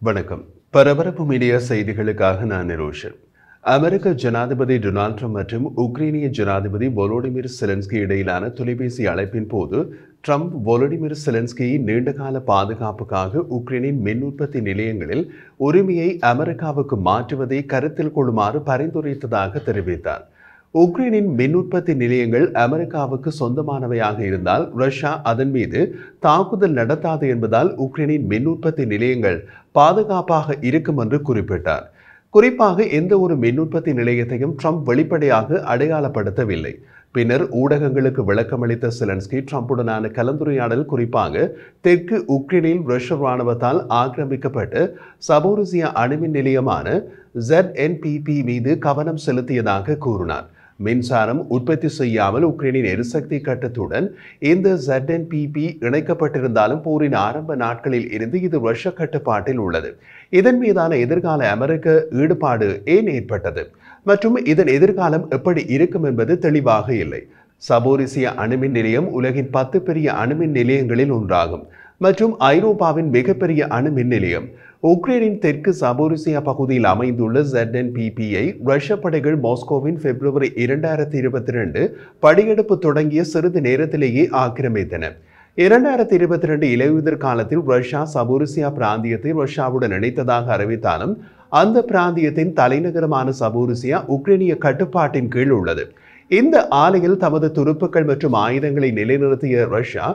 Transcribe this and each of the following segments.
வணக்கம். பரபரப்பு மீடியா செய்திகளுக்காக நான் நிரோஷன். அமெரிக்க ஜனாதிபதி டொனால்ட் ட்ரம்ப் மற்றும் உக்ரைனிய ஜனாதிபதி வோலோடிமிர் செலன்ஸ்கி இடையிலான தொலைபேசி அழைப்பின் போது ட்ரம்ப் வோலோடிமிர் செலன்ஸ்கியை நீண்டகால பாதுகாப்புக்காக உக்ரைனின் மின் உற்பத்தி நிலையங்களில் உரிமையை அமெரிக்காவுக்கு மாற்றுவதை கருத்தில் கொள்ளுமாறு பரிந்துரைத்ததாக தெரிவித்தார். உக்ரைனின் மின் உற்பத்தி நிலையங்கள் அமெரிக்காவுக்கு சொந்தமானவையாக இருந்தால் ரஷ்யா அதன் மீது தாக்குதல் நடத்தாது என்பதால் உக்ரைனின் மின் உற்பத்தி நிலையங்கள் பாதுகாப்பாக இருக்கும் என்று குறிப்பிட்டார். குறிப்பாக எந்த ஒரு மின் உற்பத்தி நிலையத்தையும் ட்ரம்ப் வெளிப்படையாக அடையாளப்படுத்தவில்லை. பின்னர் ஊடகங்களுக்கு விளக்கமளித்த செலன்ஸ்கி ட்ரம்புடனான கலந்துரையாடல் குறிப்பாக தெற்கு உக்ரைனில் ரஷ்ய ராணுவத்தால் ஆக்கிரமிக்கப்பட்டு சபோரிசியா அணுமின் நிலையமான ZNPP மீது கவனம் செலுத்தியதாக கூறினார். மின்சாரம் உற்பத்தி செய்யாமல் உக்ரைனின் எரிசக்தி கட்டத்துடன் இந்த ZNPP இணைக்கப்பட்டிருந்தாலும் போரின் ஆரம்ப நாட்களில் இருந்து இது ரஷ்ய கட்டுப்பாட்டில் உள்ளது. இதன் மீதான எதிர்கால அமெரிக்க ஈடுபாடு ஏன் ஏற்பட்டது மற்றும் இதன் எதிர்காலம் எப்படி இருக்கும் என்பது தெளிவாக இல்லை. சபோரிசியா அணுமின் நிலையம் உலகின் 10 பெரிய அணுமின் நிலையங்களில் ஒன்றாகும் மற்றும் ஐரோப்பாவின் மிகப்பெரிய அணுமின் நிலையம். உக்ரைனின் தெற்கு சபோரிசியா பகுதியில் அமைந்துள்ள ZNPP-ஐ ரஷ்ய படைகள் மாஸ்கோவின் பிப்ரவரி 2022 படையெடுப்பு தொடங்கிய சிறிது நேரத்திலேயே ஆக்கிரமித்தன. 2022 இலையுதிர் காலத்தில் ரஷ்யா சபோரிசியா பிராந்தியத்தை ரஷ்யாவுடன் இணைத்ததாக அறிவித்தாலும் அந்த பிராந்தியத்தின் தலைநகரமான சபோரிசியா உக்ரைனிய கட்டுப்பாட்டின் கீழ் உள்ளது. இந்த ஆலையில் தமது துருப்புக்கள் மற்றும் ஆயுதங்களை நிலைநிறுத்திய ரஷ்யா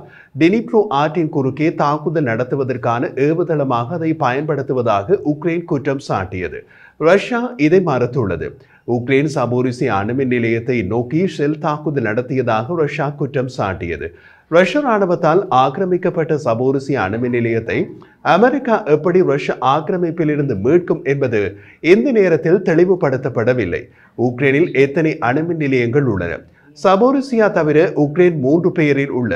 டினிப்ரோ ஆற்றின் குறுக்கே தாக்குதல் நடத்துவதற்கான ஏவுதளமாக அதை பயன்படுத்துவதாக உக்ரைன் குற்றம் சாட்டியது. ரஷ்யா இதை மறுத்துள்ளது. உக்ரைன் சபோரிசியா அணுமின் நிலையத்தை நோக்கி ஷெல் தாக்குதல் நடத்தியதாக ரஷ்யா குற்றம் சாட்டியது. ரஷ்ய ராணுவத்தால் ஆக்கிரமிக்கப்பட்ட சபோரிசியா அணுமின் நிலையத்தை அமெரிக்கா எப்படி ரஷ்ய ஆக்கிரமிப்பில் இருந்து மீட்கும் என்பது இந்த நேரத்தில் தெளிவுபடுத்தப்படவில்லை. உக்ரைனில் எத்தனை அணுமின் நிலையங்கள் உள்ளன? சபோரிசியா தவிர உக்ரைன் 3 பெயரில் உள்ள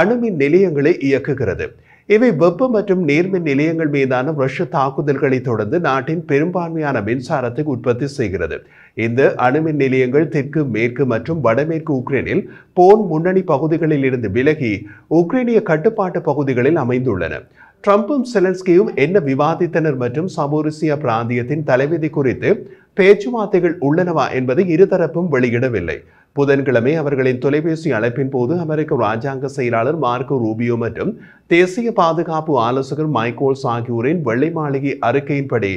அணுமின் நிலையங்களை இயக்குகிறது. இவை வெப்ப மற்றும் நீர்மின் நிலையங்கள் மீதான ரஷ்ய தாக்குதல்களை தொடர்ந்து நாட்டின் பெரும்பான்மையான மின்சாரத்தை உற்பத்தி செய்கிறது. இந்த அணுமின் நிலையங்கள் தெற்கு, மேற்கு மற்றும் வடமேற்கு உக்ரைனில் போர் முன்னணி பகுதிகளில் இருந்து விலகி உக்ரைனிய கட்டுப்பாட்டு பகுதிகளில் அமைந்துள்ளன. ட்ரம்பும் செலன்ஸ்கியும் என்ன விவாதித்தனர் மற்றும் சபோரிசியா பிராந்தியத்தின் தலைவிதி குறித்து பேச்சுவார்த்தைகள் உள்ளனவா என்பதை இருதரப்பும் வெளியிடவில்லை. புதன்கிழமை அவர்களின் தொலைபேசி அழைப்பின் போது அமெரிக்க ராஜாங்க செயலாளர் மார்க்கோ ரூபியோ மற்றும் தேசிய பாதுகாப்பு ஆலோசகர் மைக்கோல்ஸ் ஆகியோரின் வெள்ளை மாளிகை அறிக்கையின்படி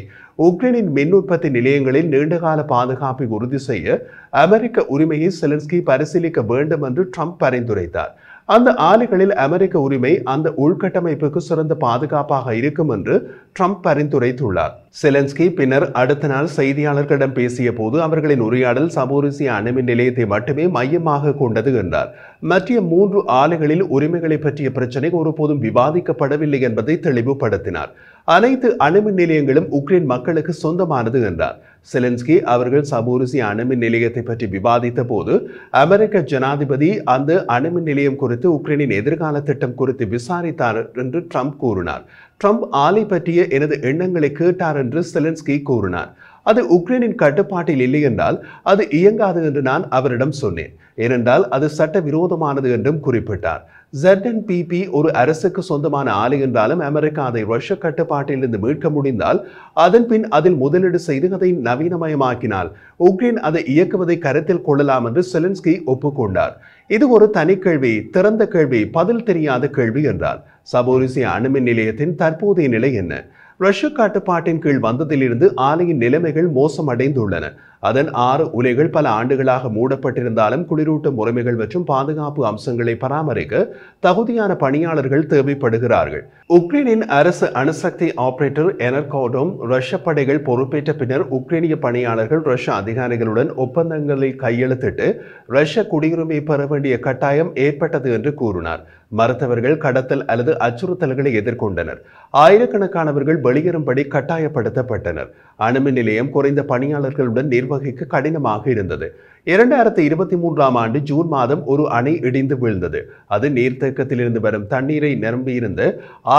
உக்ரைனின் மின் உற்பத்தி நிலையங்களில் நீண்டகால பாதுகாப்பை உறுதி செய்ய அமெரிக்க உரிமையை செலன்ஸ்கி பரிசீலிக்க வேண்டும் என்று ட்ரம்ப் பரிந்துரைத்தார். அந்த ஆலைகளில் அமெரிக்க உரிமை அந்த உள்கட்டமைப்புக்கு சிறந்த பாதுகாப்பாக இருக்கும் என்று ட்ரம்ப் பரிந்துரைத்துள்ளார். செலன்ஸ்கி பின்னர் அடுத்த நாள் செய்தியாளர்களிடம் பேசிய போது அவர்களின் உரையாடல் சபோரிசியா அணுமின் நிலையத்தை மட்டுமே மையமாக கொண்டது என்றார். மற்ற 3 ஆலைகளில் உரிமைகளை பற்றிய பிரச்சனை ஒருபோதும் விவாதிக்கப்படவில்லை என்பதை தெளிவுபடுத்தினார். அனைத்து அணுமின் நிலையங்களும் உக்ரைன் மக்களுக்கு சொந்தமானது என்றார். செலன்ஸ்கி அவர்கள் சபோரிசியா அணுமின் நிலையத்தை பற்றி விவாதித்த போது அமெரிக்க ஜனாதிபதி அந்த அணுமின் நிலையம் குறித்து உக்ரைனின் எதிர்கால திட்டம் குறித்து விசாரித்தார் என்று ட்ரம்ப் கூறினார். ட்ரம்ப் ஆலை பற்றிய எனது எண்ணங்களை கேட்டார் என்று செலன்ஸ்கி கூறினார். அது உக்ரைனின் கட்டுப்பாட்டில் இல்லை என்றால் அது இயங்காது என்று நான் அவரிடம் சொன்னேன். ஏனென்றால் அது சட்டவிரோதமானது என்றும் குறிப்பிட்டார். ZNPP ஒரு அரசுக்கு சொந்தமான ஆலை என்றாலும் அமெரிக்கா அதை ரஷ்ய கட்டுப்பாட்டில் இருந்து மீட்க முடிந்தால் அதன் பின் அதில் முதலீடு செய்து அதை நவீனமயமாக்கினால் உக்ரைன் அதை இயக்குவதை கருத்தில் கொள்ளலாம் என்று செலன்ஸ்கி ஒப்புக்கொண்டார். இது ஒரு தனி கேள்வி, திறந்த கேள்வி, பதில் தெரியாத கேள்வி என்றார். சபோரிசியா அணுமின் நிலையத்தின் தற்போதைய நிலை என்ன? ரஷ்ய கட்டுப்பாட்டின் கீழ் வந்ததிலிருந்து ஆலையின் நிலைமைகள் மோசமடைந்துள்ளன. அதன் 6 உலைகள் பல ஆண்டுகளாக மூடப்பட்டிருந்தாலும் குளிரூட்டும் முறைமைகள் மற்றும் பாதுகாப்பு அம்சங்களை பராமரிக்க தகுதியான பணியாளர்கள் தேவைப்படுகிறார்கள். உக்ரைனின் அரசு அணுசக்தி ஆபரேட்டர் எனர்கோடோம் ரஷ்ய படைகள் பொறுப்பேற்ற பின்னர் உக்ரைனிய பணியாளர்கள் ரஷ்ய அதிகாரிகளுடன் ஒப்பந்தங்களில் கையெழுத்திட்டு ரஷ்ய குடியுரிமை பெற வேண்டிய கட்டாயம் ஏற்பட்டது என்று கூறினார். மருத்துவர்கள் கடத்தல் அல்லது அச்சுறுத்தல்களை எதிர்கொண்டனர். ஆயிரக்கணக்கானவர்கள் வெளியேறும்படி கட்டாயப்படுத்தப்பட்டனர். அணுமின் நிலையம் குறைந்த பணியாளர்களுடன் நிர்வகிக்க கடினமாக இருந்தது. 2023ஆம் ஆண்டு ஜூன் மாதம் ஒரு அணை இடிந்து வீழ்ந்தது. அது நீர்த்தேக்கத்திலிருந்து வரும் தண்ணீரை நிரம்பியிருந்த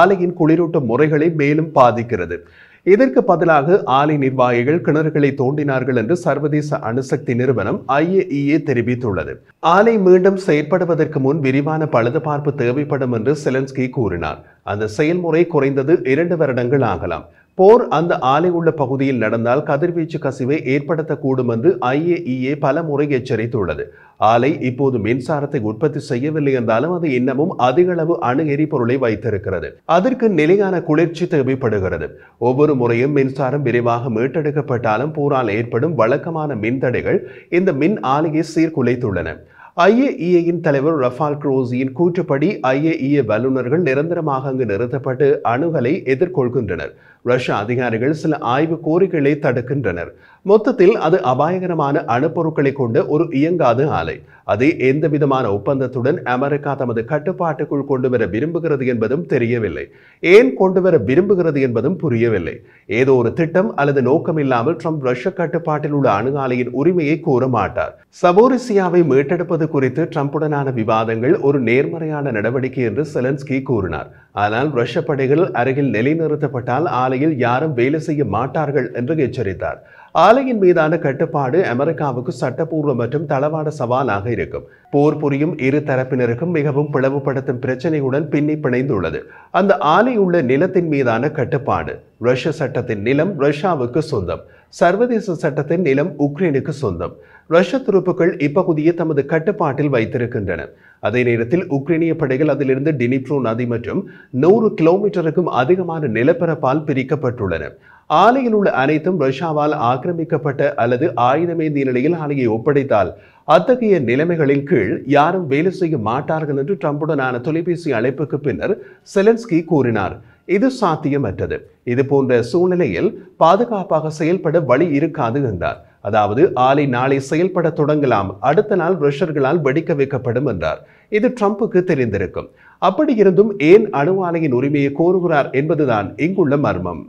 ஆலையின் குளிரூட்டும் முறைகளை மேலும் பாதிக்கிறது. இதற்கு பதிலாக ஆலை நிர்வாகிகள் கிணறுகளை தோண்டினார்கள் என்று சர்வதேச அணுசக்தி நிறுவனம் IAEA தெரிவித்துள்ளது. ஆலை மீண்டும் செயற்படுவதற்கு முன் விரிவான பழுதுபார்ப்பு தேவைப்படும் என்று செலன்ஸ்கி கூறினார். அந்த செயல்முறை குறைந்தது 2 வருடங்கள் ஆகலாம். போர் அந்த ஆலை உள்ள பகுதியில் நடந்தால் கதிர்வீச்சு கசிவை ஏற்படுத்தக்கூடும் என்று IAEA பல முறை எச்சரித்துள்ளது. ஆலை இப்போது மின்சாரத்தை உற்பத்தி செய்யவில்லை என்றாலும் அது இன்னமும் அதிக அளவு அணு எரிபொருளை வைத்திருக்கிறது. அதற்கு நிலையான குளிர்ச்சி தேவைப்படுகிறது. ஒவ்வொரு முறையும் மின்சாரம் விரைவாக மீட்டெடுக்கப்பட்டாலும் போரால் ஏற்படும் வழக்கமான மின்தடைகள் இந்த மின் ஆலையை சீர்குலைத்துள்ளன. IAEA-யின் தலைவர் ரஃபால் குரோசியின் கூற்றுப்படி IAEA வல்லுநர்கள் நிரந்தரமாக அங்கு நிறுத்தப்பட்டு அணுகலை எதிர்கொள்கின்றனர். ரஷ்ய அதிகாரிகள் சில ஆய்வு கோரிக்கைகளை தடுக்கின்றனர். மொத்தத்தில் அது அபாயகரமான அணுப்பொருட்களை கொண்ட ஒரு இயங்காத ஆலை. அதை எந்தவிதமான ஒப்பந்தத்துடன் அமெரிக்கா தமது கட்டுப்பாட்டுக்குள் கொண்டுவர விரும்புகிறது என்பதும் தெரியவில்லை. ஏன் கொண்டுவர விரும்புகிறது என்பதும் புரியவில்லை. ஏதோ ஒரு திட்டம் அல்லது நோக்கம் இல்லாமல் ட்ரம்ப் ரஷ்ய கட்டுப்பாட்டில் உள்ள அணு ஆலையின் உரிமையை கோர மாட்டார். சபோரிசியாவை மீட்டெடுப்பது குறித்து ட்ரம்புடனான விவாதங்கள் ஒரு நேர்மறையான நடவடிக்கை என்று செலன்ஸ்கி கூறினார். ஆனால் ரஷ்ய படைகள் அருகில் நிலைநிறுத்தப்பட்டால் ஆலையில் யாரும் வேலை செய்ய மாட்டார்கள் என்று எச்சரித்தார். ஆலையின் மீதான கட்டுப்பாடு அமெரிக்காவுக்கு சட்டப்பூர்வ மற்றும் தளவாட சவாலாக இருக்கும். போர் புரியும் இரு தரப்பினருக்கும் மிகவும் பிளவுபடுத்தும் பிரச்சனையுடன் பின்னி பிணைந்துள்ளது. அந்த ஆலை உள்ள நிலத்தின் மீதான கட்டுப்பாடு. ரஷ்ய சட்டத்தின் நிலம் ரஷ்யாவுக்கு சொந்தம். சர்வதேச சட்டத்தின் நிலம் உக்ரைனுக்கு சொந்தம். ரஷ்ய துருப்புக்கள் இப்பகுதியை தமது கட்டுப்பாட்டில் வைத்திருக்கின்றன. அதே நேரத்தில் உக்ரைனிய படைகள் அதிலிருந்து டினிப்ரோ நதி மற்றும் 100 கிலோமீட்டருக்கும் அதிகமான நிலப்பரப்பால் பிரிக்கப்பட்டுள்ளன. ஆலையில் உள்ள அனைத்தும் ரஷ்யாவால் ஆக்கிரமிக்கப்பட்ட அல்லது ஆயுதமேந்திய நிலையில் ஆலையை ஒப்படைத்தால் அத்தகைய நிலைமைகளின் கீழ் யாரும் வேலை செய்ய மாட்டார்கள் என்று ட்ரம்புடனான தொலைபேசி அழைப்புக்கு பின்னர் செலன்ஸ்கி கூறினார். இது சாத்தியமற்றது. இது போன்ற சூழ்நிலையில் பாதுகாப்பாக செயல்பட வழி இருக்காது என்றார். அதாவது ஆலை நாளை செயல்பட தொடங்கலாம், அடுத்த நாள் ரஷ்யர்களால் வெடிக்க வைக்கப்படும் என்றார். இது ட்ரம்புக்கு தெரிந்திருக்கும். அப்படி இருந்தும் ஏன் அணு ஆலையின் உரிமையை கோருகிறார் என்பதுதான் இங்குள்ள மர்மம்.